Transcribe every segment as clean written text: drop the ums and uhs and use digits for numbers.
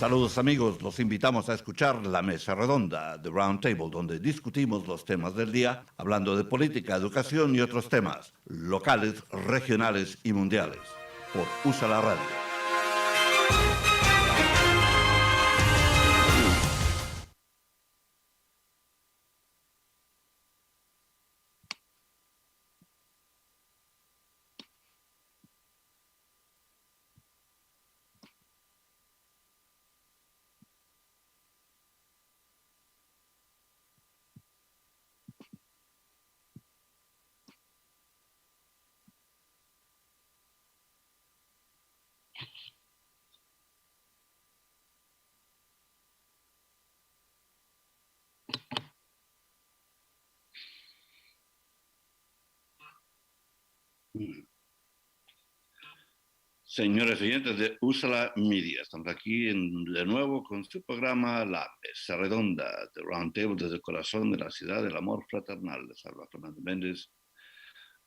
Saludos amigos, los invitamos a escuchar la mesa redonda de Roundtable, donde discutimos los temas del día, hablando de política, educación y otros temas, locales, regionales y mundiales, por USA la Radio. Señores oyentes de USA Media, estamos aquí de nuevo con su programa La Mesa Redonda de Roundtable desde el corazón de la ciudad del amor fraternal. Les habla Fernando Méndez,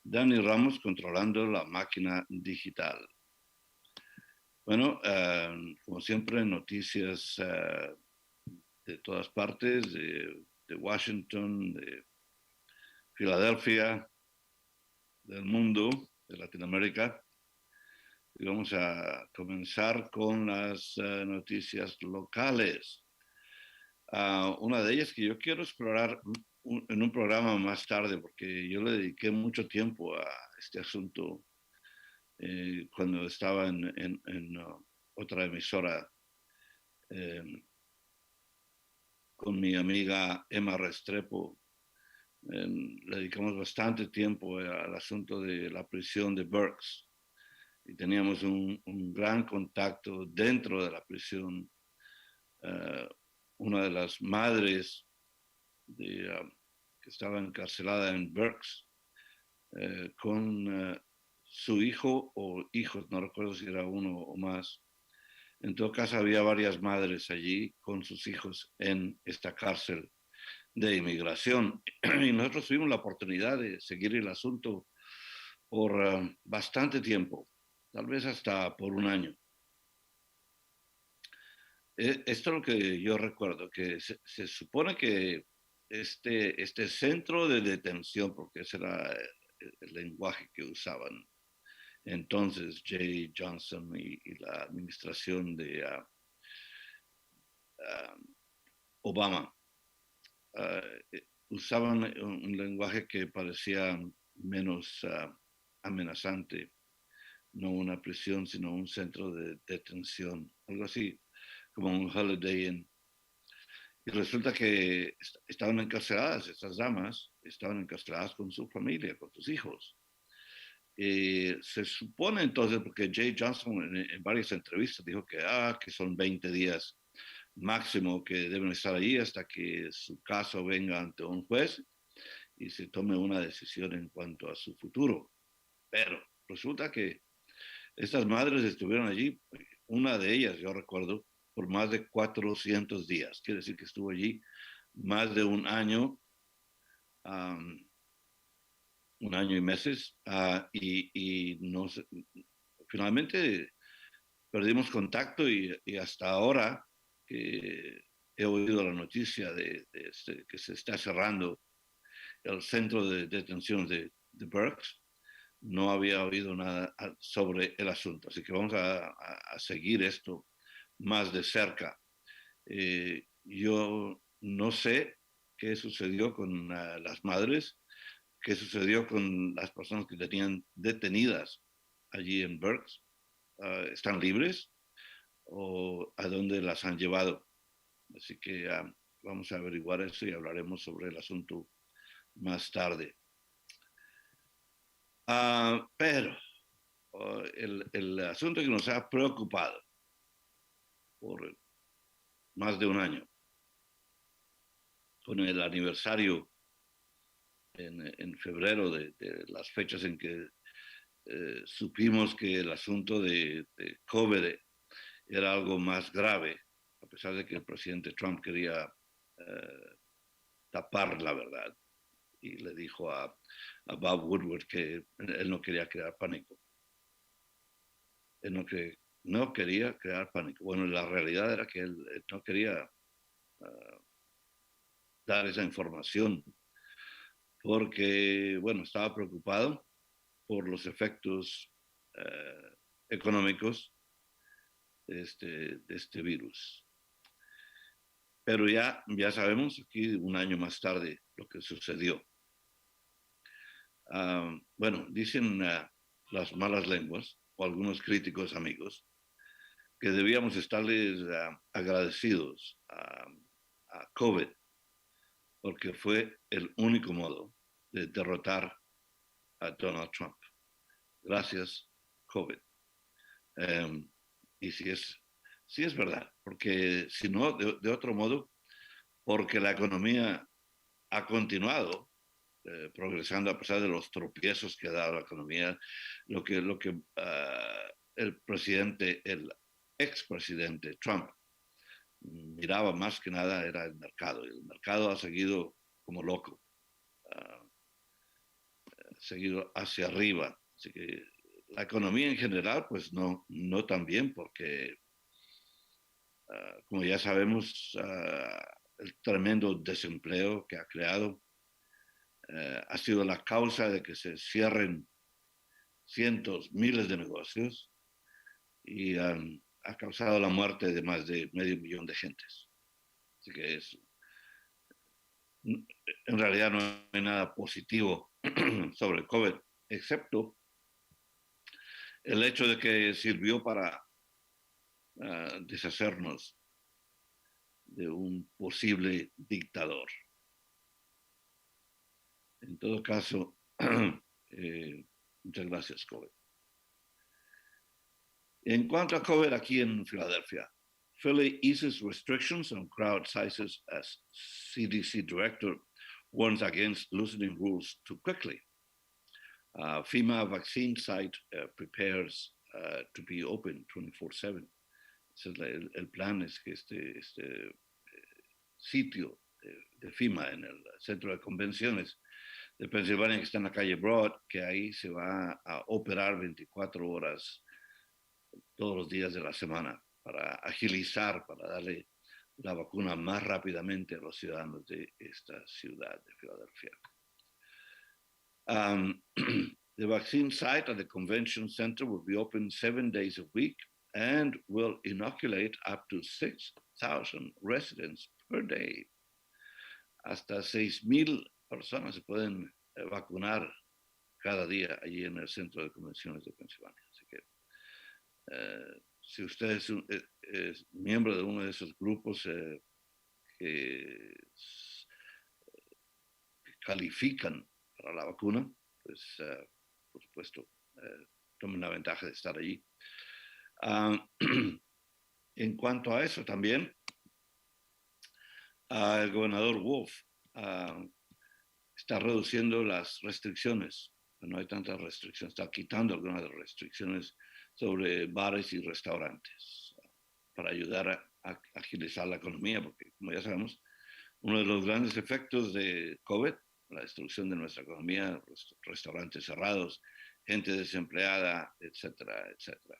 Dani Ramos controlando la máquina digital. Bueno, como siempre, noticias de todas partes, de Washington, de Filadelfia, del mundo, de Latinoamérica. Y vamos a comenzar con las noticias locales. Una de ellas que yo quiero explorar en un programa más tarde, porque yo le dediqué mucho tiempo a este asunto cuando estaba en otra emisora con mi amiga Emma Restrepo. Le dedicamos bastante tiempo al asunto de la prisión de Berks. Y teníamos un gran contacto dentro de la prisión. Una de las madres que estaba encarcelada en Berks con su hijo o hijos, no recuerdo si era uno o más. En todo caso, había varias madres allí con sus hijos en esta cárcel de inmigración. Y nosotros tuvimos la oportunidad de seguir el asunto por bastante tiempo. Tal vez hasta por un año. Esto es lo que yo recuerdo, que se supone que este centro de detención, porque ese era el lenguaje que usaban entonces Jay Johnson y la administración de Obama, usaban un lenguaje que parecía menos amenazante. No una prisión, sino un centro de detención, algo así, como un Holiday Inn. Y resulta que estaban encarceladas, estas damas, estaban encarceladas con su familia, con sus hijos. Se supone entonces, porque Jay Johnson en varias entrevistas dijo que son 20 días máximo que deben estar allí hasta que su caso venga ante un juez y se tome una decisión en cuanto a su futuro. Pero resulta que estas madres estuvieron allí, una de ellas, yo recuerdo, por más de 400 días. Quiere decir que estuvo allí más de un año y meses, y finalmente perdimos contacto y hasta ahora que he oído la noticia de que se está cerrando el centro de detención de Berks, no había oído nada sobre el asunto. Así que vamos a seguir esto más de cerca. Yo no sé qué sucedió con las madres, qué sucedió con las personas que tenían detenidas allí en Berks. ¿Están libres o a dónde las han llevado? Así que vamos a averiguar eso y hablaremos sobre el asunto más tarde. Pero el asunto que nos ha preocupado por más de un año, con el aniversario en febrero de las fechas en que supimos que el asunto de COVID era algo más grave, a pesar de que el presidente Trump quería tapar la verdad y le dijo a Bob Woodward que él no quería crear pánico. Él no quería crear pánico. Bueno, la realidad era que él no quería dar esa información porque, bueno, estaba preocupado por los efectos económicos de este virus. Pero ya sabemos aquí un año más tarde lo que sucedió. Bueno, dicen las malas lenguas o algunos críticos amigos que debíamos estarles agradecidos a COVID porque fue el único modo de derrotar a Donald Trump. Gracias, COVID. Y sí es verdad, porque si no, de otro modo, porque la economía ha continuado progresando a pesar de los tropiezos que ha dado la economía, lo que el expresidente Trump miraba más que nada era el mercado, y el mercado ha seguido como loco, seguido hacia arriba, así que la economía en general, pues no tan bien, porque como ya sabemos, el tremendo desempleo que ha creado ha sido la causa de que se cierren cientos, miles de negocios y ha causado la muerte de más de medio millón de gentes. Así que en realidad no hay nada positivo sobre el COVID, excepto el hecho de que sirvió para deshacernos de un posible dictador. En todo caso, muchas gracias, COVID. En cuanto a COVID aquí en Filadelfia, Philly eases restrictions on crowd sizes as CDC director warns against loosening rules too quickly. FEMA vaccine site prepares to be open 24/7. El plan es que este sitio de FEMA en el centro de convenciones de Pensilvania, que está en la calle Broad, que ahí se va a operar 24 horas todos los días de la semana para agilizar, para darle la vacuna más rápidamente a los ciudadanos de esta ciudad de Filadelfia. The vaccine site at the convention center will be open 7 days a week and will inoculate up to 6,000 residents per day. Hasta 6,000 personas se pueden vacunar cada día allí en el centro de convenciones de Pensilvania. Así que si usted es miembro de uno de esos grupos que califican para la vacuna, pues por supuesto tomen la ventaja de estar allí. En cuanto a eso también, el gobernador Wolf está reduciendo las restricciones. No hay tantas restricciones, está quitando algunas de las restricciones sobre bares y restaurantes para ayudar a agilizar la economía, porque como ya sabemos, uno de los grandes efectos de COVID, la destrucción de nuestra economía, restaurantes cerrados, gente desempleada, etcétera, etcétera.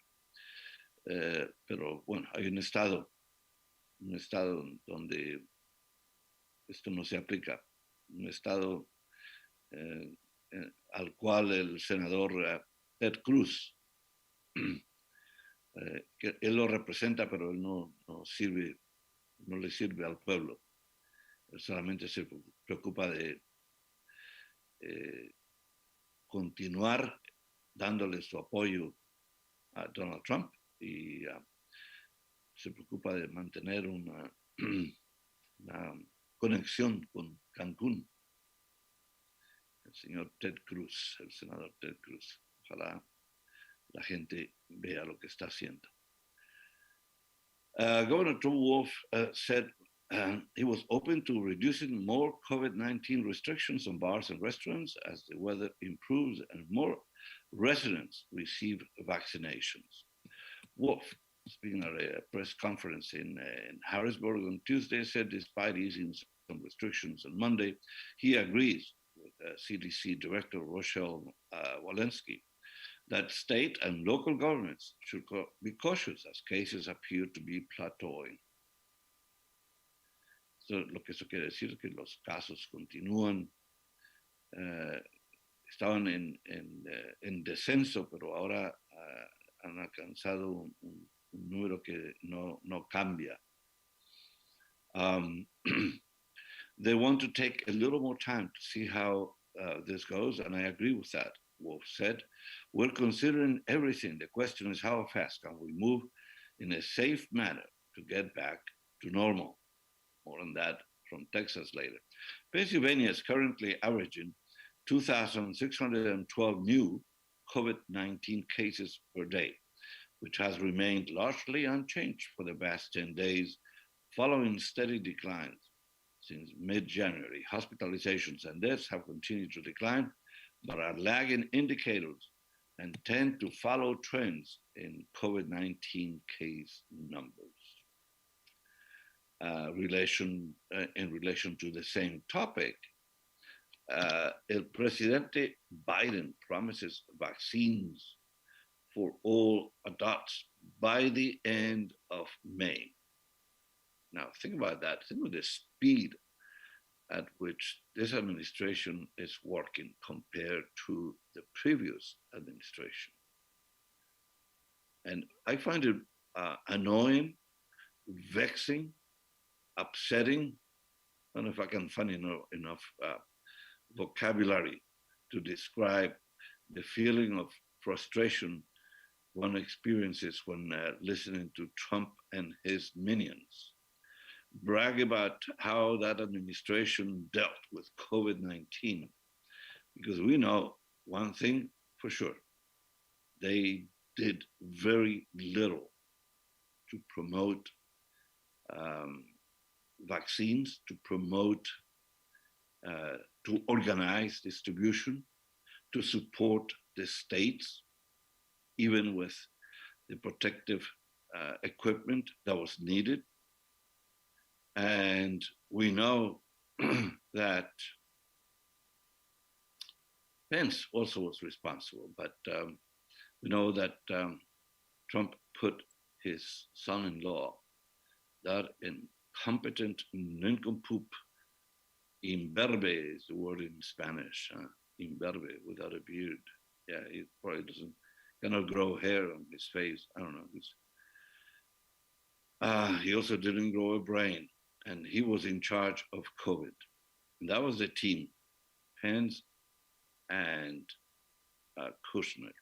Pero bueno, hay un estado donde esto no se aplica, un estado al cual el senador Ted Cruz, que él lo representa, pero él no le sirve al pueblo. Él solamente se preocupa de continuar dándole su apoyo a Donald Trump y se preocupa de mantener una conexión con Cancún. El señor Ted Cruz, el senador Ted Cruz. Ojalá la gente vea lo que está haciendo. Governor Tom Wolf said he was open to reducing more COVID-19 restrictions on bars and restaurants as the weather improves and more residents receive vaccinations. Wolf, speaking at a press conference in Harrisburg on Tuesday, said despite easing some restrictions on Monday, he agrees with CDC Director Rochelle Walensky that state and local governments should be cautious as cases appear to be plateauing. So, lo que eso quiere decir es que los casos continúan, estaban en descenso, pero ahora han alcanzado un número que no cambia. They want to take a little more time to see how this goes, and I agree with that. Wolf said, we're considering everything. The question is how fast can we move in a safe manner to get back to normal. More on that from Texas later. Pennsylvania is currently averaging 2,612 new COVID-19 cases per day, which has remained largely unchanged for the past 10 days, following steady declines since mid-January. Hospitalizations and deaths have continued to decline, but are lagging indicators and tend to follow trends in COVID-19 case numbers. In relation to the same topic, El Presidente Biden promises vaccines for all adults by the end of May. Now, think about that. Think of the speed at which this administration is working compared to the previous administration. And I find it annoying, vexing, upsetting. I don't know if I can find enough vocabulary to describe the feeling of frustration one experiences when listening to Trump and his minions brag about how that administration dealt with COVID-19, because we know one thing for sure: they did very little to promote vaccines, to promote, to organize distribution, to support the states, even with the protective equipment that was needed. And we know that Pence also was responsible, but we know that Trump put his son-in-law, that incompetent nincompoop, imberbe is the word in Spanish, imberbe, without a beard. Yeah, he probably cannot grow hair on his face. I don't know. He also didn't grow a brain, and he was in charge of COVID. And that was the team, Pence and Kushner.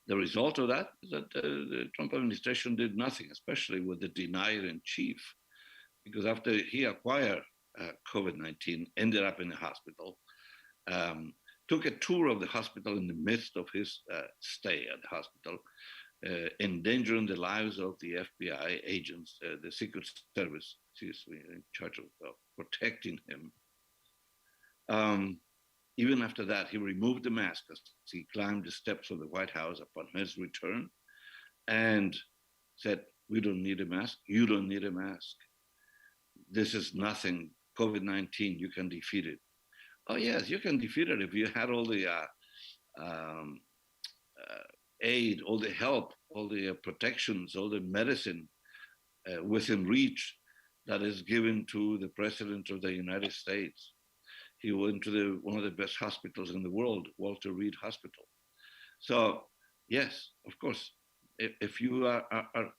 The result of that is that the Trump administration did nothing, especially with the denier-in-chief, because after he acquired COVID-19, ended up in the hospital, took a tour of the hospital in the midst of his stay at the hospital, endangering the lives of the FBI agents, the Secret Service, seriously, in charge of protecting him. Even after that, he removed the mask as he climbed the steps of the White House upon his return and said, we don't need a mask, you don't need a mask. This is nothing, COVID-19, you can defeat it. Oh yes, you can defeat it if you had all the aid, all the help, all the protections, all the medicine within reach that is given to the President of the United States. He went to one of the best hospitals in the world, Walter Reed Hospital. So yes, of course, if you are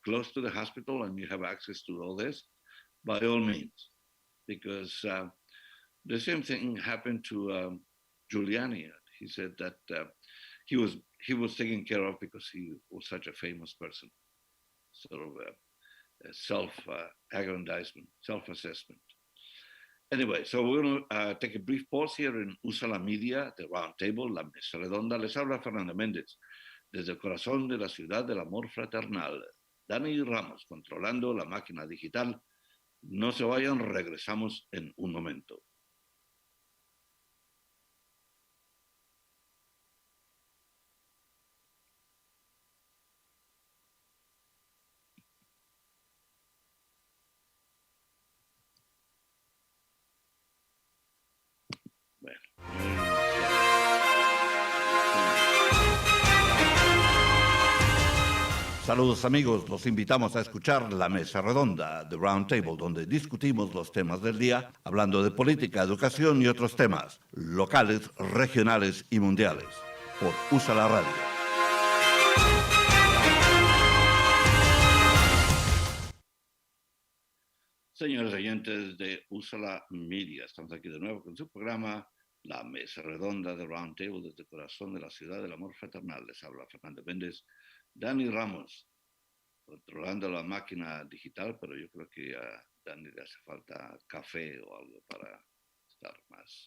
close to the hospital and you have access to all this, by all means, because the same thing happened to Giuliani. He said that he was taken care of because he was such a famous person, sort of a self-aggrandizement, self-assessment. Anyway, so we're going to take a brief pause here in USA la Media, the Roundtable, la Mesa Redonda. Les habla Fernando Méndez, desde el corazón de la ciudad del amor fraternal. Dani Ramos, controlando la máquina digital. No se vayan, regresamos en un momento. Bueno. Saludos amigos, los invitamos a escuchar la mesa redonda de Roundtable, donde discutimos los temas del día, hablando de política, educación y otros temas, locales, regionales y mundiales, por USA la Radio. Señores oyentes de USA Media, estamos aquí de nuevo con su programa La Mesa Redonda de Roundtable desde el corazón de la ciudad del amor fraternal. Les habla Fernando Méndez, Dani Ramos, controlando la máquina digital, pero yo creo que a Dani le hace falta café o algo para estar más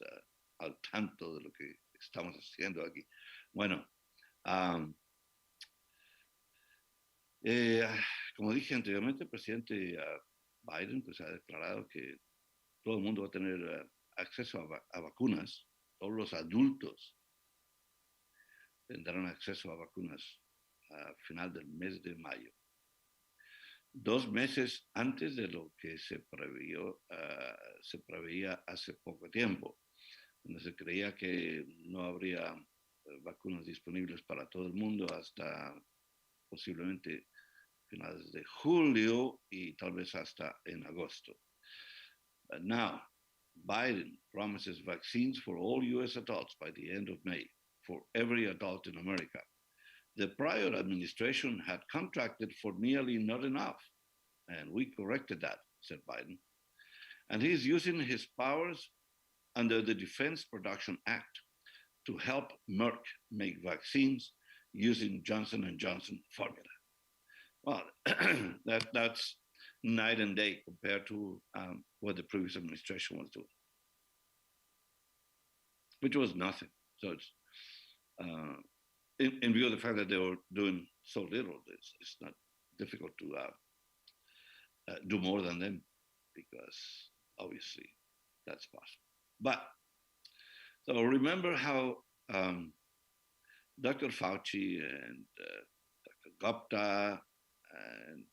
al tanto de lo que estamos haciendo aquí. Bueno, como dije anteriormente, el presidente Biden pues, ha declarado que todo el mundo va a tener acceso a vacunas, todos los adultos tendrán acceso a vacunas a final del mes de mayo. 2 meses antes de lo que se preveía hace poco tiempo, donde se creía que no habría vacunas disponibles para todo el mundo hasta posiblemente finales de julio y tal vez hasta en agosto. But now, Biden promises vaccines for all U.S. adults by the end of May, for every adult in America. The prior administration had contracted for nearly not enough, and we corrected that, said Biden. And he's using his powers under the Defense Production Act to help Merck make vaccines using Johnson & Johnson formula. Well, that's night and day compared to what the previous administration was doing, which was nothing. So it's in view of the fact that they were doing so little, it's not difficult to do more than them, because obviously that's possible. But so remember how Dr. Fauci and Dr. Gupta and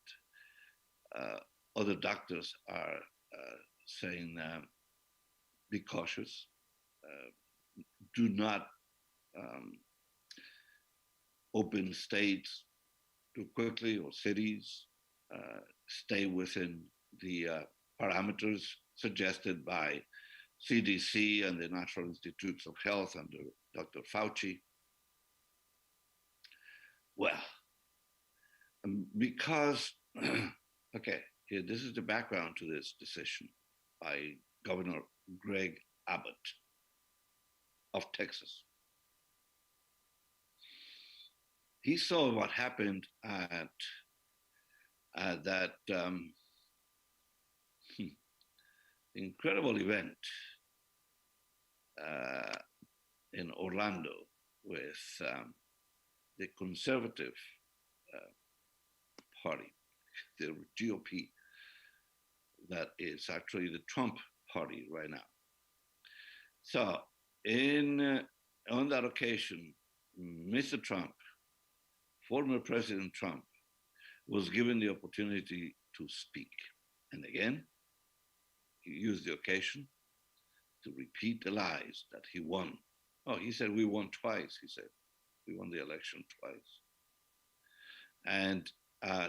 other doctors are saying, be cautious, do not open states too quickly or cities, stay within the parameters suggested by CDC and the National Institutes of Health under Dr. Fauci. Well, because, okay, here, this is the background to this decision by Governor Greg Abbott of Texas. He saw what happened at that incredible event in Orlando with the conservative party, the GOP, that is actually the Trump party right now. So on that occasion, Mr. Trump, former President Trump, was given the opportunity to speak. And again, he used the occasion to repeat the lies that he won. Oh, he said, we won twice, he said. We won the election twice. And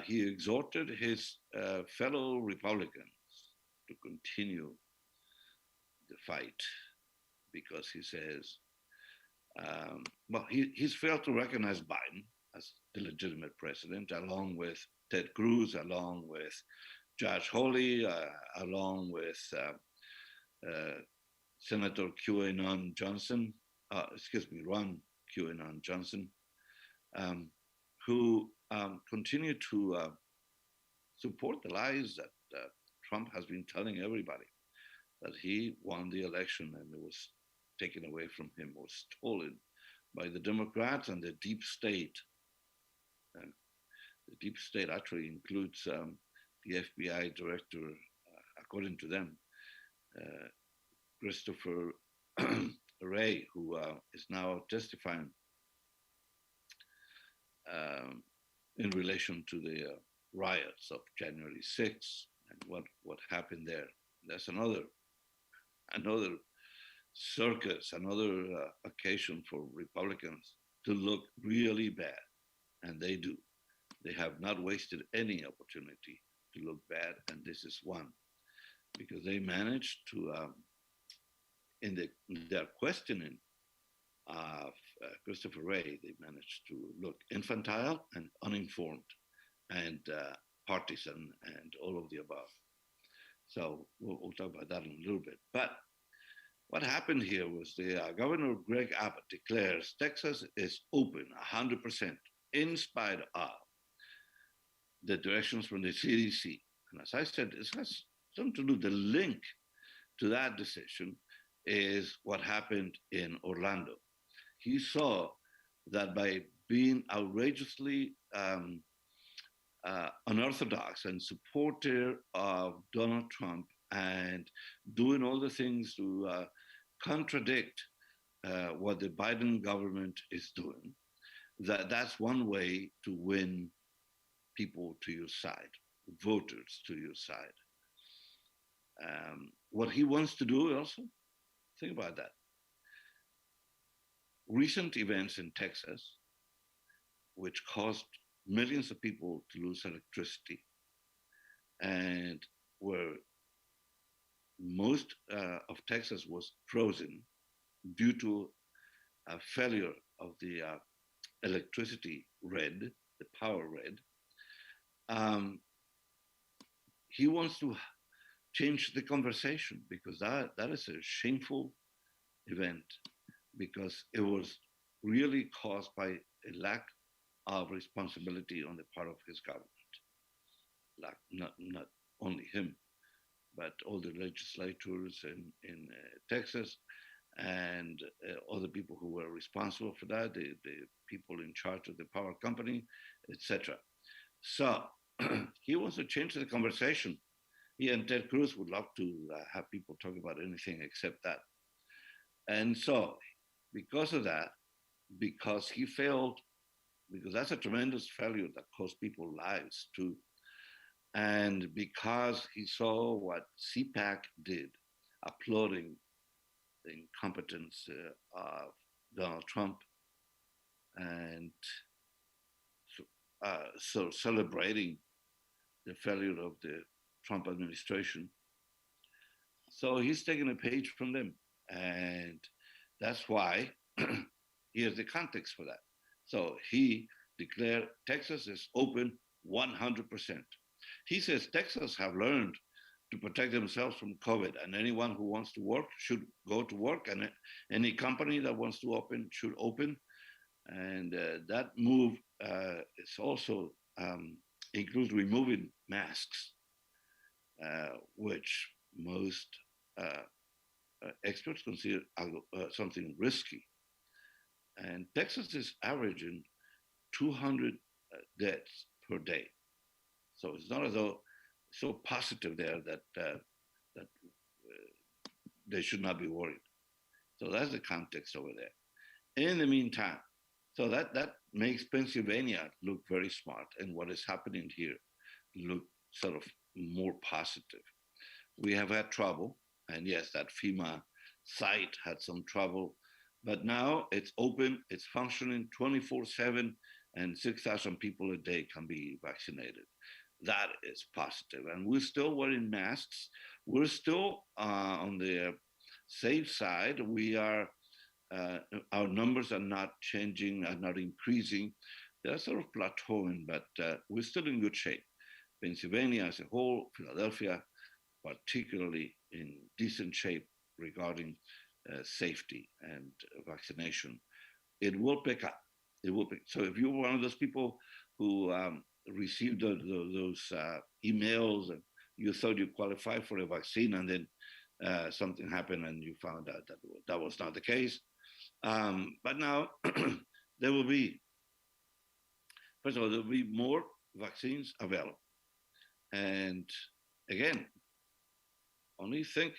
he exhorted his fellow Republicans to continue the fight, because he says, well, he's failed to recognize Biden as the legitimate president, along with Ted Cruz, along with Josh Hawley, along with Senator QAnon Johnson, Ron QAnon Johnson, who continue to support the lies that Trump has been telling everybody, that he won the election and it was taken away from him, or stolen by the Democrats and the deep state. And the deep state actually includes the FBI director, according to them, Christopher Wray, who is now testifying in relation to the riots of January 6th and what happened there. That's another circus, another occasion for Republicans to look really bad, and they do. They have not wasted any opportunity to look bad, and this is one, because they managed to, in their questioning of Christopher Wray, they managed to look infantile and uninformed and partisan and all of the above. So we'll talk about that in a little bit. But what happened here was the Governor Greg Abbott declares Texas is open 100% in spite of the directions from the CDC. And as I said, this has something to do, the link to that decision is what happened in Orlando. He saw that by being outrageously unorthodox and supporter of Donald Trump and doing all the things to contradict what the Biden government is doing, that's one way to win people to your side, voters to your side. What he wants to do also, think about that. Recent events in Texas, which caused millions of people to lose electricity, and where most of Texas was frozen due to a failure of the electricity grid, the power grid. He wants to change the conversation because that is a shameful event, because it was really caused by a lack of responsibility on the part of his government. Like not only him, but all the legislators in Texas and other people who were responsible for that, the people in charge of the power company, etc. So he wants to change the conversation. He and Ted Cruz would love to have people talk about anything except that. And so because of that, because he failed, because that's a tremendous failure that cost people lives too, and because he saw what CPAC did, applauding the incompetence of Donald Trump, and so celebrating the failure of the Trump administration. So he's taking a page from them. And that's why here's the context for that. So he declared Texas is open 100%. He says Texans have learned to protect themselves from COVID, and anyone who wants to work should go to work, and any company that wants to open should open. And that move is also includes removing masks, which most experts consider something risky. And Texas is averaging 200 deaths per day. So it's not as though it's so positive there that they should not be worried. So that's the context over there. In the meantime, so that makes Pennsylvania look very smart, and what is happening here look sort of more positive. We have had trouble, and yes, that FEMA site had some trouble, but now it's open, it's functioning 24/7, and 6,000 people a day can be vaccinated. That is positive. And we're still wearing masks. We're still on the safe side. We are, our numbers are not changing, are not increasing. They're sort of plateauing, but we're still in good shape. Pennsylvania as a whole, Philadelphia, particularly in decent shape regarding safety and vaccination. It will pick up. It will pick. So if you're one of those people who received those emails and you thought you qualified for a vaccine, and then something happened and you found out that that was not the case. But now there will be, first of all, there will be more vaccines available. And again, only think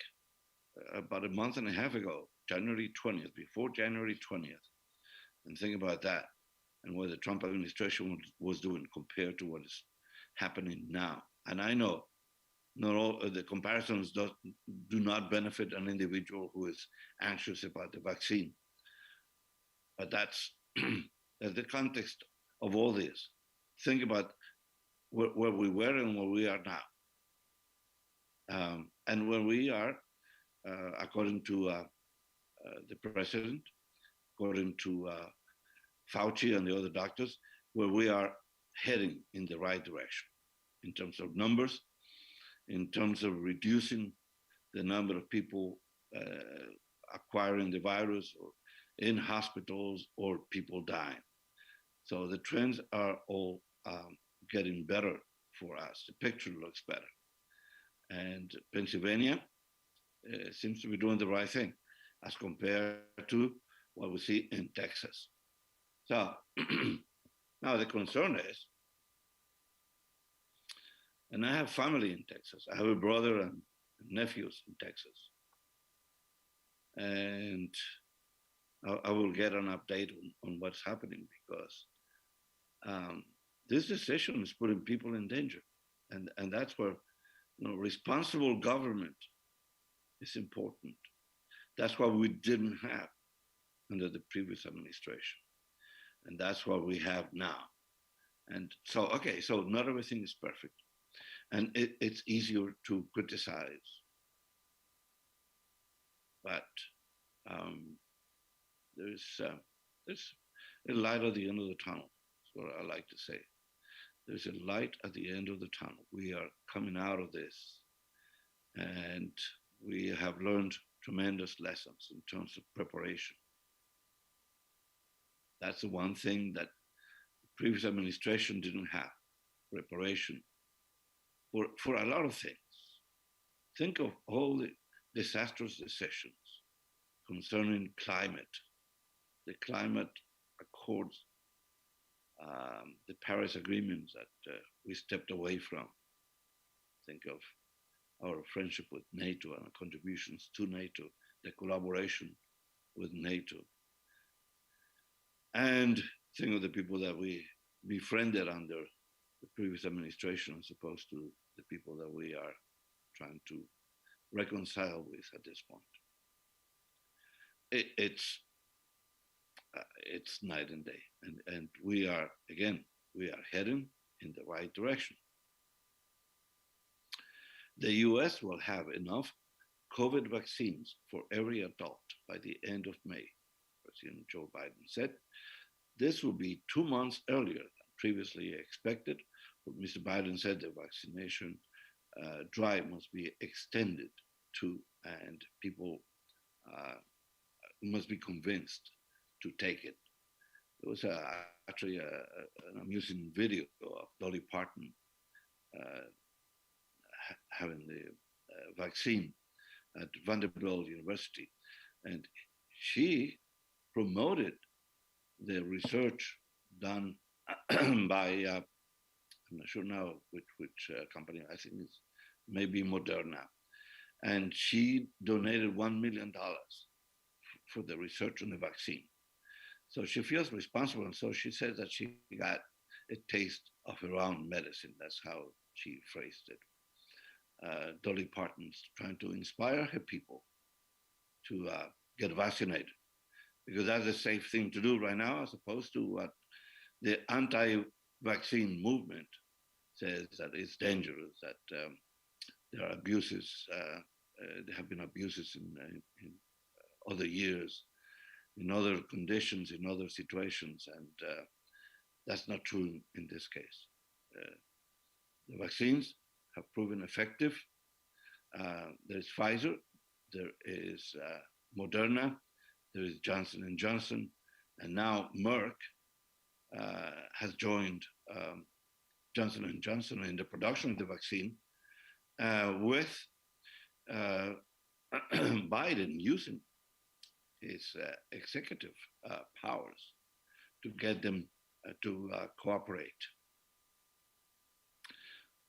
about a month and a half ago, January 20th, before January 20th, and think about that and what the Trump administration was doing compared to what is happening now. And I know not all the comparisons do not benefit an individual who is anxious about the vaccine. But that's the context of all this. think about where we were and where we are now. And where we are, according to the president, according to Fauci and the other doctors, where we are heading in the right direction in terms of numbers, in terms of reducing the number of people acquiring the virus or in hospitals or people dying. So the trends are all getting better for us. The picture looks better. And Pennsylvania seems to be doing the right thing as compared to what we see in Texas. So now the concern is, and I have family in Texas. I have a brother and nephews in Texas. And I will get an update on what's happening because this decision is putting people in danger. And that's where responsible government is important. That's what we didn't have under the previous administration. And that's what we have now. And so, okay, so not everything is perfect. And it's easier to criticize. But there's a light at the end of the tunnel. That's what I like to say. There's a light at the end of the tunnel. We are coming out of this. And we have learned tremendous lessons in terms of preparation. That's the one thing that the previous administration didn't have, preparation for a lot of things. Think of all the disastrous decisions concerning climate, the climate accords, the Paris agreements that we stepped away from. Think of our friendship with NATO and contributions to NATO, the collaboration with NATO. And think of the people that we befriended under the previous administration as opposed to the people that we are trying to reconcile with at this point. It's night and day. And we are heading in the right direction. The US will have enough COVID vaccines for every adult by the end of May, President Joe Biden said. This will be 2 months earlier than previously expected. But Mr. Biden said the vaccination drive must be extended to, and people must be convinced to take it. There was actually an amusing video of Dolly Parton having the vaccine at Vanderbilt University. And she promoted the research done by, I'm not sure now which company, I think it's maybe Moderna. And she donated $1 million for the research on the vaccine. So she feels responsible. And so she says that she got a taste of her own medicine. That's how she phrased it. Dolly Parton's trying to inspire her people to get vaccinated, because that's a safe thing to do right now, as opposed to what the anti-vaccine movement says that it's dangerous, that there are abuses, there have been abuses in other years, in other conditions, in other situations, and that's not true in this case. The vaccines have proven effective. There's Pfizer, there is Moderna, there is Johnson & Johnson, and now Merck has joined Johnson & Johnson in the production of the vaccine with Biden using his executive powers to get them to cooperate.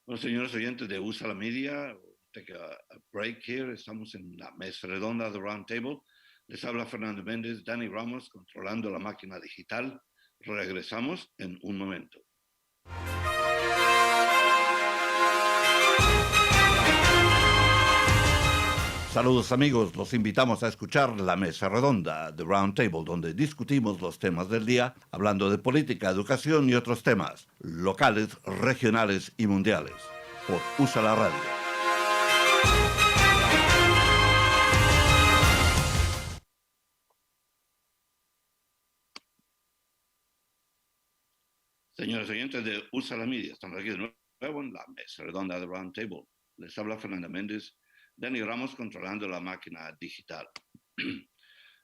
Bueno, señores oyentes de USA la Media, take a break here. Estamos en la mesa redonda de Roundtable. Les habla Fernando Méndez, Dani Ramos, controlando la máquina digital. Regresamos en un momento. Saludos amigos, los invitamos a escuchar La Mesa Redonda, The Roundtable, donde discutimos los temas del día, hablando de política, educación y otros temas, locales, regionales y mundiales, por USA la Radio. Señores oyentes de USA la Media, estamos aquí de nuevo en La Mesa Redonda de Roundtable. Les habla Fernando Méndez, Dani Ramos controlando la máquina digital.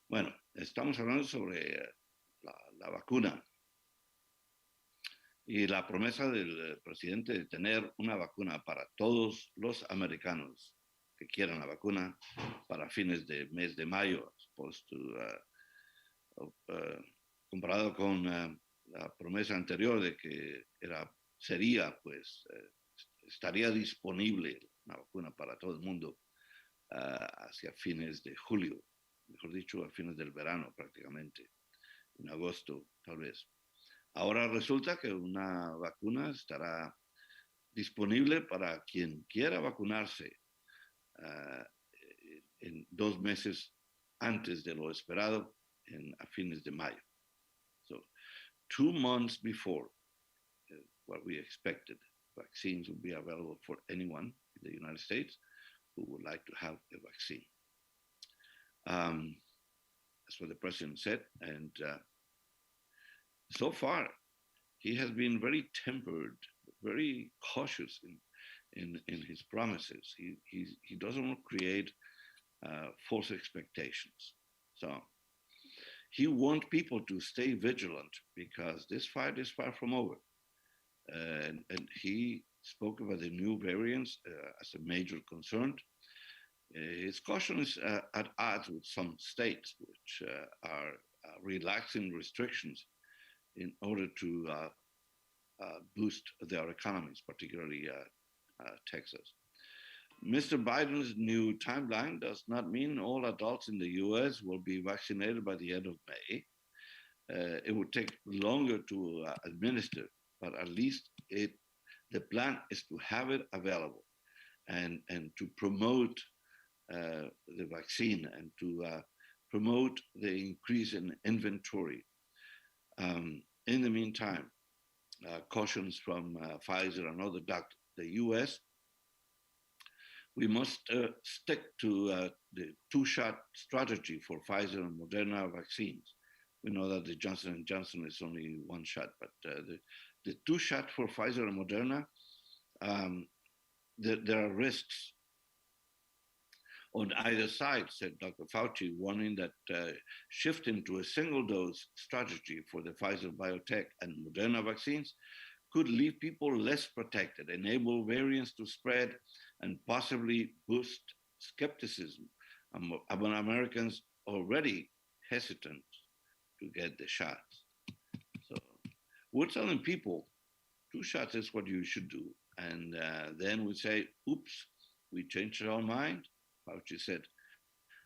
Bueno, estamos hablando sobre la vacuna y la promesa del presidente de tener una vacuna para todos los americanos que quieran la vacuna para fines de mes de mayo, comparado con la promesa anterior de que estaría disponible una vacuna para todo el mundo hacia fines de julio, mejor dicho, a fines del verano prácticamente, en agosto tal vez. Ahora resulta que una vacuna estará disponible para quien quiera vacunarse en 2 meses antes de lo esperado, a fines de mayo. So, 2 months before what we expected, vaccines will be available for anyone in the United States who would like to have a vaccine. That's what the president said, and so far he has been very tempered, very cautious in his promises. He doesn't want to create false expectations. So he wants people to stay vigilant because this fight is far from over. And he spoke about the new variants as a major concern. His caution is at odds with some states which are relaxing restrictions in order to boost their economies, particularly Texas. Mr. Biden's new timeline does not mean all adults in the US will be vaccinated by the end of May. It would take longer to administer, but at least the plan is to have it available and to promote the vaccine and to promote the increase in inventory. In the meantime, cautions from Pfizer and other doctors, the US, we must stick to the 2-shot strategy for Pfizer and Moderna vaccines. We know that the Johnson & Johnson is only 1 shot, but the 2-shot for Pfizer and Moderna, there are risks on either side, said Dr. Fauci, warning that shifting to a single-dose strategy for the Pfizer BioNTech and Moderna vaccines could leave people less protected, enable variants to spread, and possibly boost skepticism among Americans already hesitant to get the shots. So we're telling people 2 shots is what you should do. And then we say, oops, we changed our mind. Fauci said,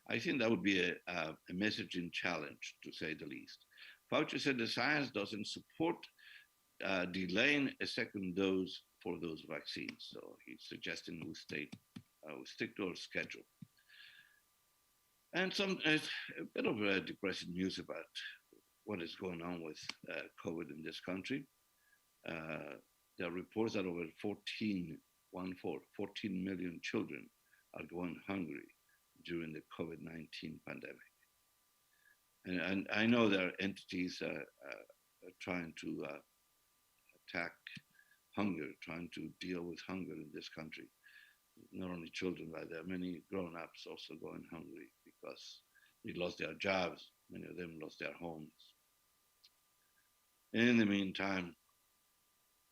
I think that would be a messaging challenge, to say the least. Fauci said the science doesn't support delaying a second dose for those vaccines. So he's suggesting we stick to our schedule. And a bit of depressing news about what is going on with COVID in this country. There are reports that over 14 million children are going hungry during the COVID-19 pandemic. And I know there are entities trying to attack hunger, trying to deal with hunger in this country. Not only children, but there are many grown-ups also going hungry because they lost their jobs. Many of them lost their homes. In the meantime,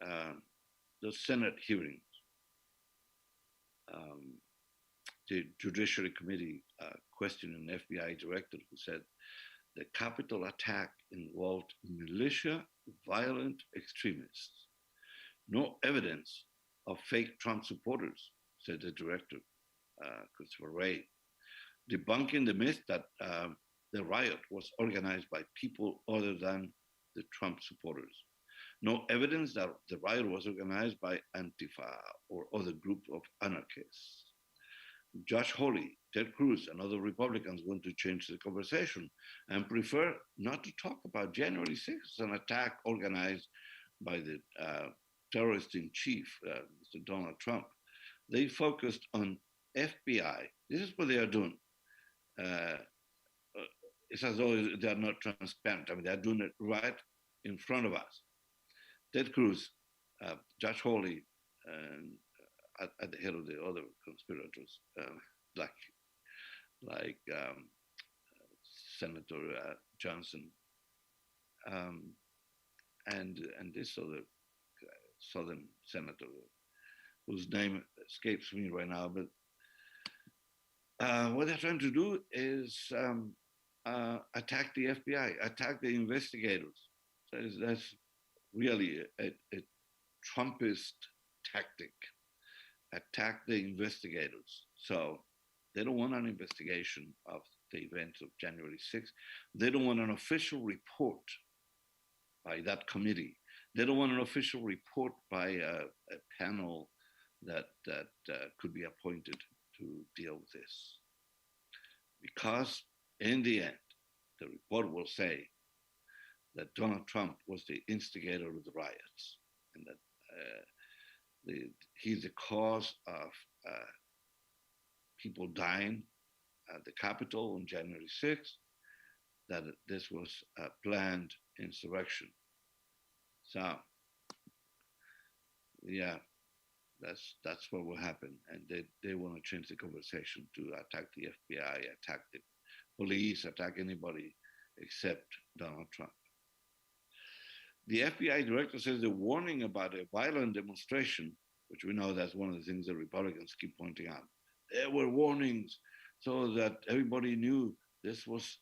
the Senate hearings, the Judiciary Committee questioned an FBI director who said the Capitol attack involved militia, violent extremists. No evidence of fake Trump supporters, said the director, Christopher Wray, debunking the myth that the riot was organized by people other than the Trump supporters. No evidence that the riot was organized by Antifa or other group of anarchists. Josh Hawley, Ted Cruz and other Republicans want to change the conversation and prefer not to talk about January 6th, an attack organized by the terrorist in chief, Mr. Donald Trump. They focused on FBI. This is what they are doing. It's as though they are not transparent. I mean, they're doing it right in front of us. Ted Cruz, Judge Hawley, and at the head of the other conspirators, like Senator Johnson, and this other Southern senator whose name escapes me right now, but what they're trying to do is attack the FBI, attack the investigators. So that's really a Trumpist tactic. Attack the investigators. So they don't want an investigation of the events of January 6th. They don't want an official report by that committee. They don't want an official report by a panel that could be appointed to deal with this. Because in the end, the report will say that Donald Trump was the instigator of the riots and that he's the cause of people dying at the Capitol on January 6th, that this was a planned insurrection. So, yeah, that's what will happen. And they want to change the conversation to attack the FBI, attack the police, attack anybody except Donald Trump. The FBI director says the warning about a violent demonstration, which we know that's one of the things the Republicans keep pointing out. There were warnings so that everybody knew this was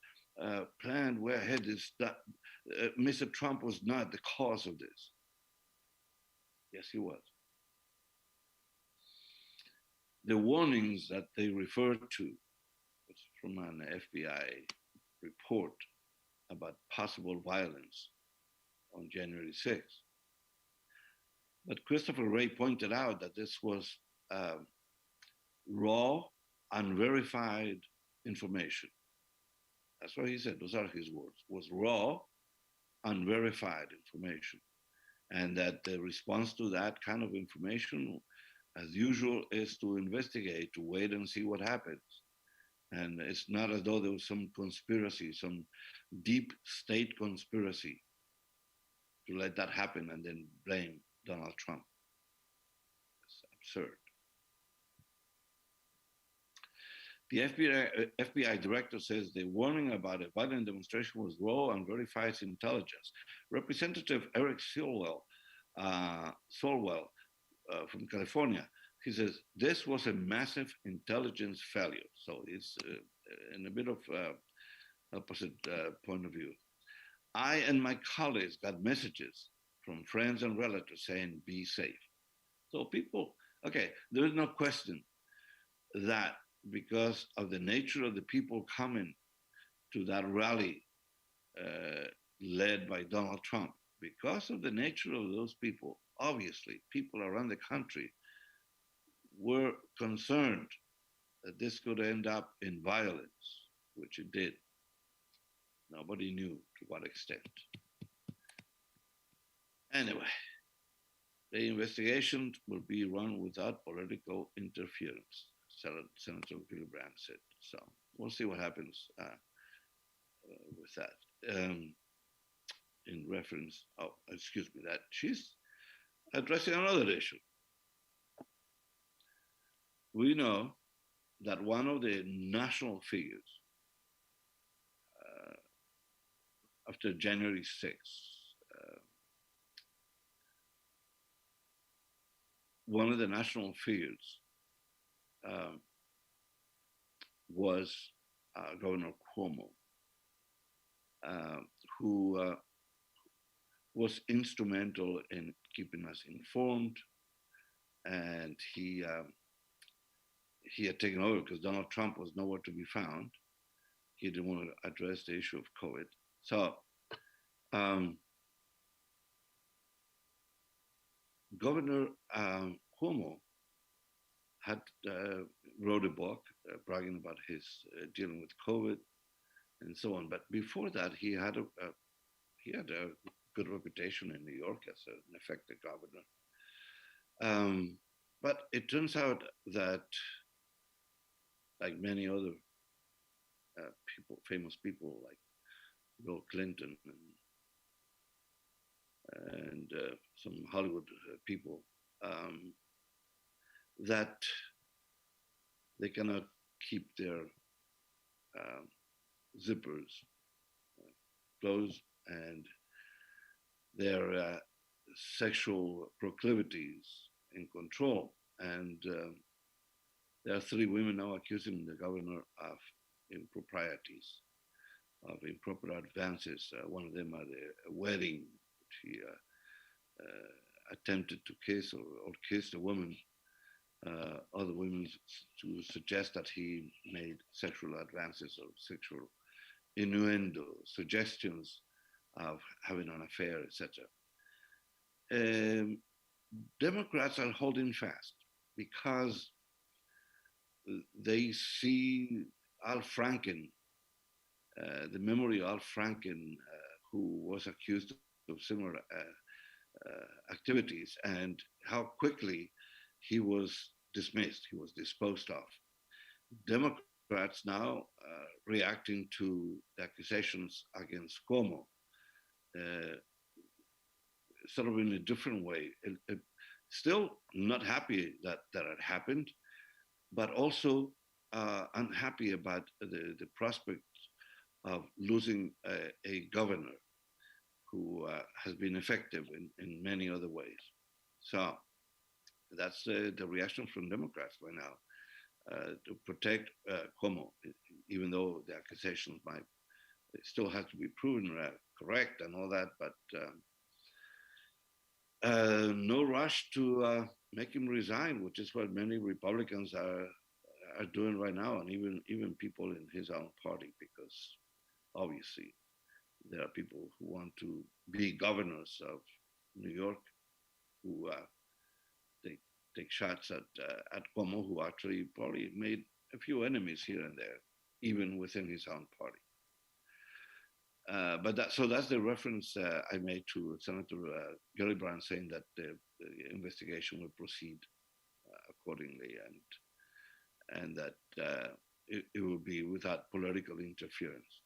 planned. We're headed. Mr. Trump was not the cause of this. Yes, he was. The warnings that they referred to was from an FBI report about possible violence on January 6th. But Christopher Wray pointed out that this was raw, unverified information. That's what he said. Those are his words. Was raw, unverified information. And that the response to that kind of information, as usual, is to investigate, to wait and see what happens. And it's not as though there was some conspiracy, some deep state conspiracy to let that happen and then blame Donald Trump. It's absurd. The FBI director says the warning about a violent demonstration was raw and verifies intelligence. Representative Eric Swalwell from California, he says, this was a massive intelligence failure. So it's in a bit of opposite point of view. I and my colleagues got messages from friends and relatives saying, be safe. So people, okay, there is no question that because of the nature of the people coming to that rally led by Donald Trump, because of the nature of those people, obviously people around the country were concerned that this could end up in violence, which it did. Nobody knew to what extent. Anyway, the investigation will be run without political interference, Senator Gillibrand said. So we'll see what happens with that. In reference, that she's addressing another issue. We know that one of the national figures after January 6th, one of the national figures was Governor Cuomo, who was instrumental in keeping us informed, and he had taken over because Donald Trump was nowhere to be found. He didn't want to address the issue of COVID. So Governor Cuomo had wrote a book bragging about his dealing with COVID and so on. But before that, he had a good reputation in New York as an effective governor. But it turns out that, like many other famous people like Bill Clinton and some Hollywood people, that they cannot keep their zippers closed, and their sexual proclivities in control. And there are 3 women now accusing the governor of improprieties, of improper advances. One of them at a wedding, she attempted to kiss or kissed a woman. Other women to suggest that he made sexual advances or sexual innuendo, suggestions of having an affair, etc. Democrats are holding fast because they see Al Franken, the memory of Al Franken, who was accused of similar activities, and how quickly he was dismissed, he was disposed of. Democrats now reacting to the accusations against Cuomo, sort of in a different way. Still not happy that it happened, but also unhappy about the prospect of losing a governor who has been effective in many other ways. So that's the reaction from Democrats right now, to protect Cuomo, even though the accusations still have to be proven correct and all that, but no rush to make him resign, which is what many Republicans are doing right now, and even people in his own party, because obviously there are people who want to be governors of New York who take shots at Cuomo, who actually probably made a few enemies here and there, even within his own party. But that's the reference I made to Senator Gillibrand saying that the investigation will proceed accordingly, and that it will be without political interference.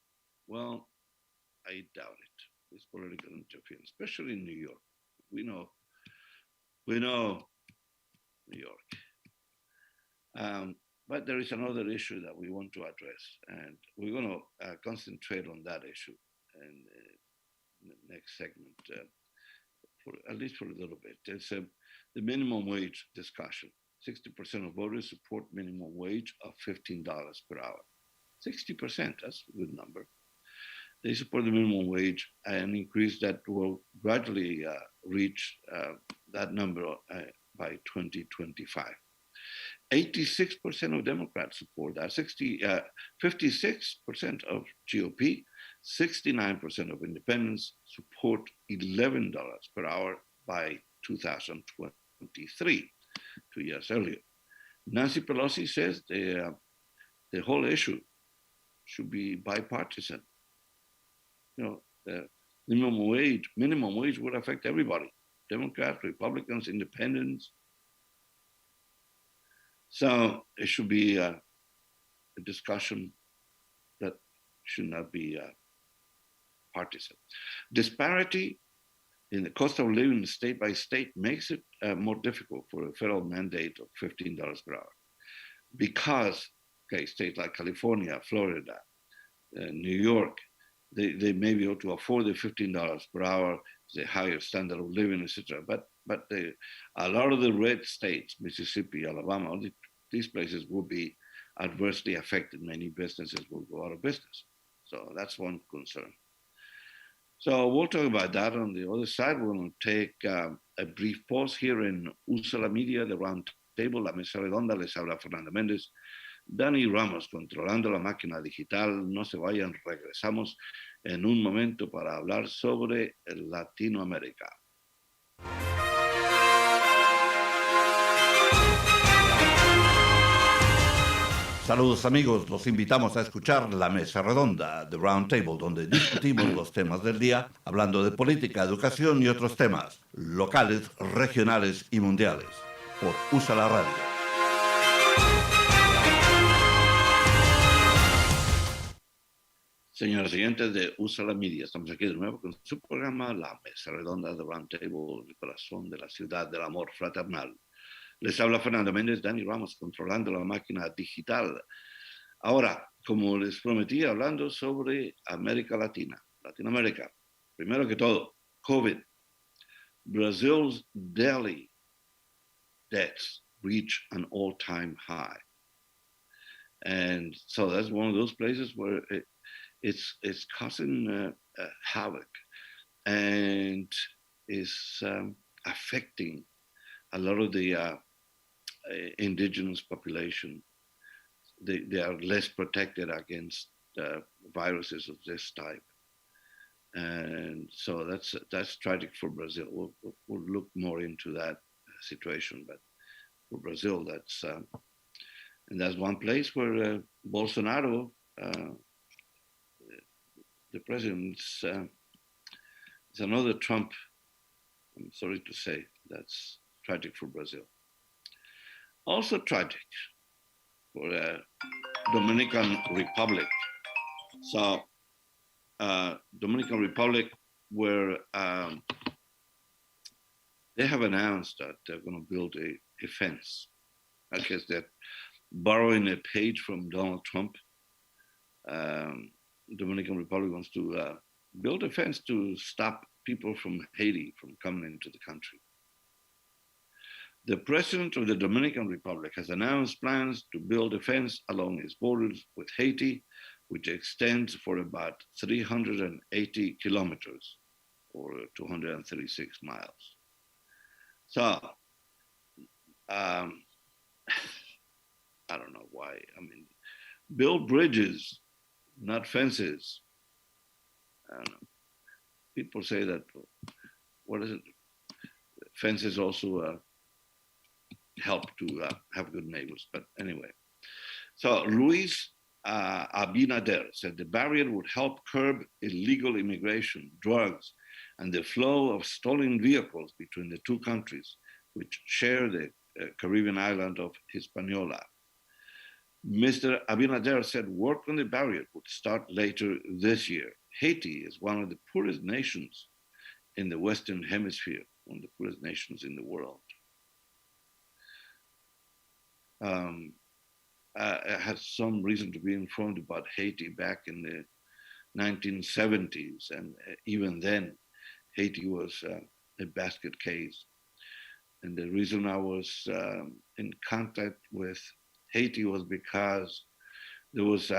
Well, I doubt it. It's political interference, especially in New York. We know New York. But there is another issue that we want to address, and we're going to concentrate on that issue in the next segment, at least for a little bit. It's the minimum wage discussion. 60% of voters support minimum wage of $15 per hour. 60%, that's a good number. They support the minimum wage, and increase that will gradually reach that number by 2025. 86% of Democrats support that, 56% of GOP, 69% of independents support $11 per hour by 2023, 2 years earlier. Nancy Pelosi says the whole issue should be bipartisan. The minimum wage would affect everybody: Democrats, Republicans, Independents. So it should be a discussion that should not be partisan. Disparity in the cost of living state by state makes it more difficult for a federal mandate of $15 per hour, because states like California, Florida, New York, they may be able to afford the $15 per hour, the higher standard of living, etc. But a lot of the red states, Mississippi, Alabama, all these places will be adversely affected. Many businesses will go out of business. So that's one concern. So we'll talk about that on the other side. We're going to take a brief pause here in Usa la Media, the Roundtable, la Mesa Redonda. Les habla Fernando Méndez. Dani Ramos, controlando la máquina digital. No se vayan, regresamos en un momento para hablar sobre Latinoamérica. Saludos amigos, los invitamos a escuchar La Mesa Redonda, The Roundtable, donde discutimos los temas del día, hablando de política, educación y otros temas, locales, regionales y mundiales, por USA la Radio. Señoras y señores de USA la Media, estamos aquí de nuevo con su programa La Mesa Redonda, The Roundtable, el corazón de la ciudad del amor fraternal. Les habla Fernando Méndez, Dani Ramos, controlando la máquina digital. Ahora, como les prometí, hablando sobre América Latina, Latinoamérica. Primero que todo, COVID. Brazil's daily deaths reach an all-time high. And so that's one of those places where it's causing havoc and is affecting a lot of the indigenous population. They are less protected against viruses of this type. And so that's tragic for Brazil. We'll look more into that situation, but for Brazil, and that's one place where Bolsonaro, the president, is another Trump. I'm sorry to say, that's tragic for Brazil. Also tragic for Dominican Republic. So Dominican Republic, where they have announced that they're going to build a fence. I guess they're borrowing a page from Donald Trump. Dominican Republic wants to build a fence to stop people from Haiti from coming into the country. The president of the Dominican Republic has announced plans to build a fence along its borders with Haiti, which extends for about 380 kilometers or 236 miles. So, I don't know why. I mean, build bridges, not fences. I don't know. People say that, what is it? Fences also help to have good neighbors, but anyway. So Luis Abinader said the barrier would help curb illegal immigration, drugs, and the flow of stolen vehicles between the two countries, which share the Caribbean island of Hispaniola. Mr. Abinader said work on the barrier would start later this year. Haiti is one of the poorest nations in the Western Hemisphere, one of the poorest nations in the world. I had some reason to be informed about Haiti back in the 1970s, and even then, Haiti was a basket case. And the reason I was in contact with Haiti was because there was,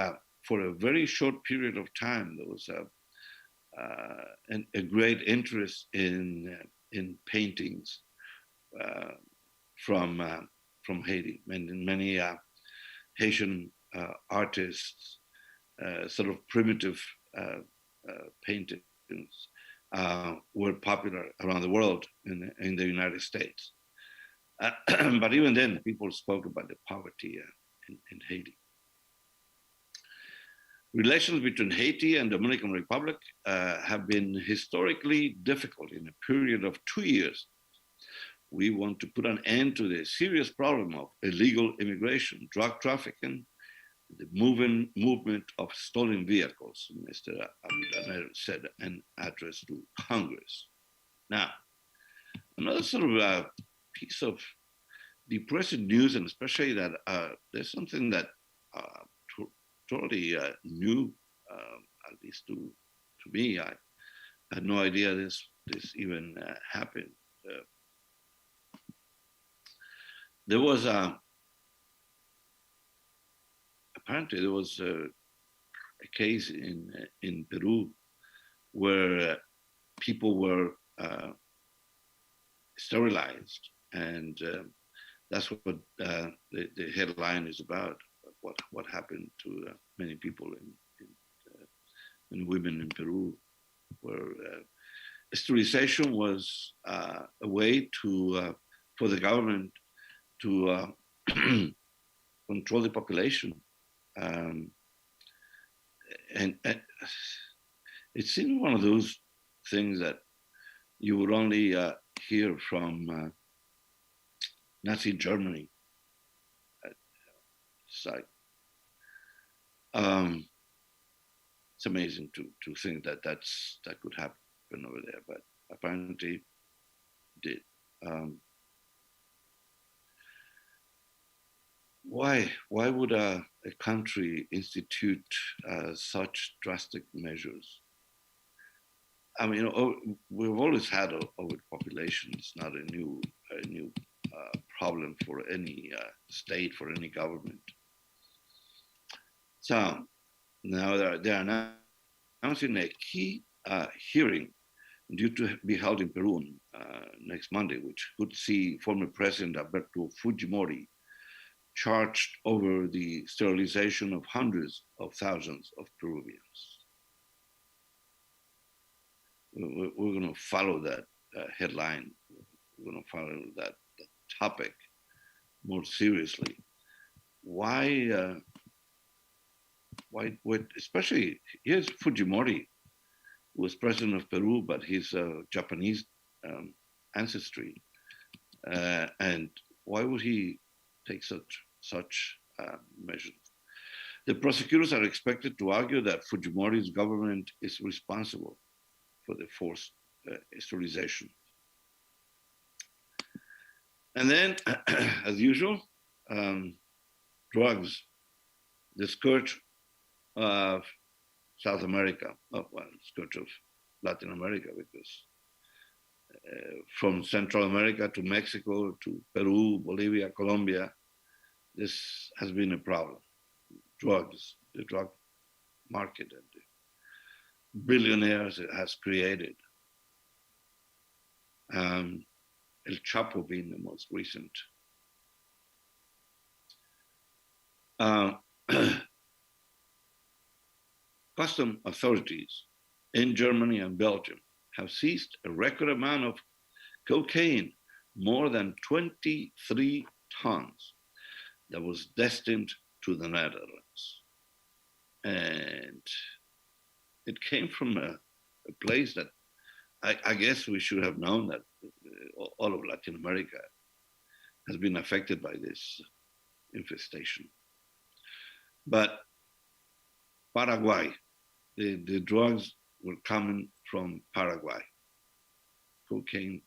for a very short period of time, there was a great interest in paintings from Haiti, and many Haitian artists, sort of primitive paintings, were popular around the world in the United States. But even then, people spoke about the poverty in Haiti. Relations between Haiti and Dominican Republic have been historically difficult in a period of 2 years. We want to put an end to the serious problem of illegal immigration, drug trafficking, the movement of stolen vehicles, Mr. Abinader said in address to Congress. Now, another sort of piece of depressing news, and especially that there's something that totally new, at least to me. I had no idea this even happened. There was apparently there was a case in Peru where people were sterilized, and that's what the headline is about. What happened to many people and women in Peru, where sterilization was a way for the government to control the population Um, and it seemed one of those things that you would only hear from Nazi Germany. It's like it's amazing to think that that could happen over there, but apparently did. Why would a country institute such drastic measures? I mean, we've always had overpopulation. It's not a new problem for any state, for any government. So now they are announcing a key hearing due to be held in Peru next Monday, which could see former President Alberto Fujimori charged over the sterilization of hundreds of thousands of Peruvians. We're going to follow that headline. We're going to follow that topic more seriously. Why, especially, here's Fujimori, who was president of Peru, but he's Japanese ancestry. And why would he take such measures? The prosecutors are expected to argue that Fujimori's government is responsible for the forced sterilization. And then, as usual, drugs, the scourge of South America, scourge of Latin America, because from Central America to Mexico to Peru, Bolivia, Colombia, this has been a problem. Drugs, the drug market, and the billionaires it has created. El Chapo being the most recent. Custom authorities in Germany and Belgium have seized a record amount of cocaine, more than 23 tons, that was destined to the Netherlands. And it came from a place that I guess we should have known that all of Latin America has been affected by this infestation. But Paraguay, the drugs were coming from Paraguay. Cocaine.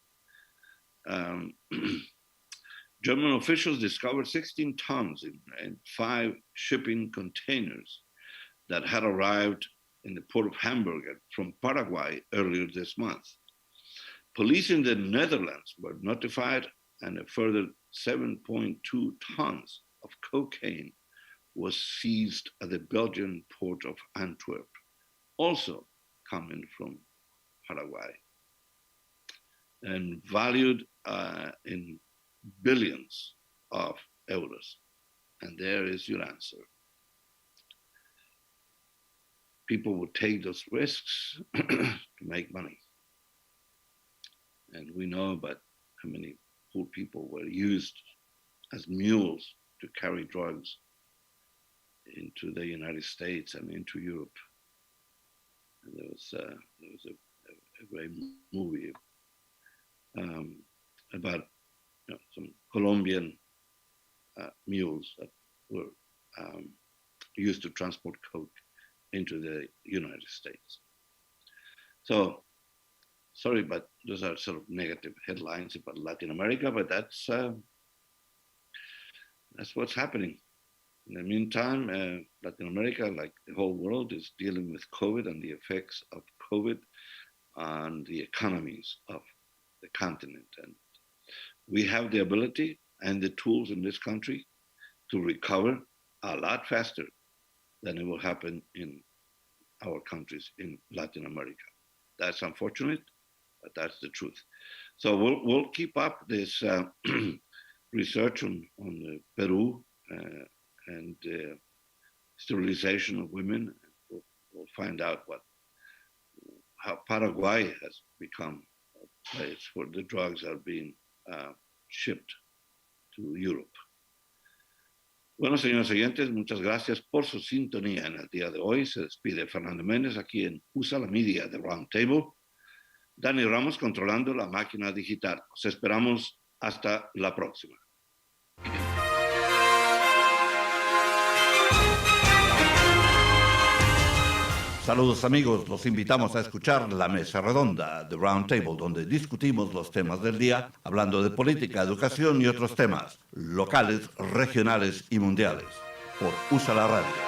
German officials discovered 16 tons in 5 shipping containers that had arrived in the port of Hamburg from Paraguay earlier this month. Police in the Netherlands were notified, and a further 7.2 tons of cocaine was seized at the Belgian port of Antwerp, also coming from Paraguay, and valued in billions of euros. And there is your answer. People would take those risks to make money. And we know about how many poor people were used as mules to carry drugs into the United States and into Europe. And there was a great movie about some Colombian mules that were used to transport coke into the United States. So, sorry, but those are sort of negative headlines about Latin America, but that's what's happening. In the meantime, Latin America, like the whole world, is dealing with COVID and the effects of COVID on the economies of the continent. And we have the ability and the tools in this country to recover a lot faster than it will happen in our countries in Latin America. That's unfortunate, but that's the truth. So we'll keep up this research on Peru and sterilization of women. We'll find out how Paraguay has become a place where the drugs are being shipped to Europe. Bueno, señores oyentes, muchas gracias por su sintonía en el día de hoy. Se despide Fernando Méndez aquí en USA la Media de Roundtable. Dani Ramos controlando la máquina digital. Nos esperamos hasta la próxima. Saludos amigos, los invitamos a escuchar La Mesa Redonda, The Roundtable, donde discutimos los temas del día, hablando de política, educación y otros temas, locales, regionales y mundiales, por USA la Radio.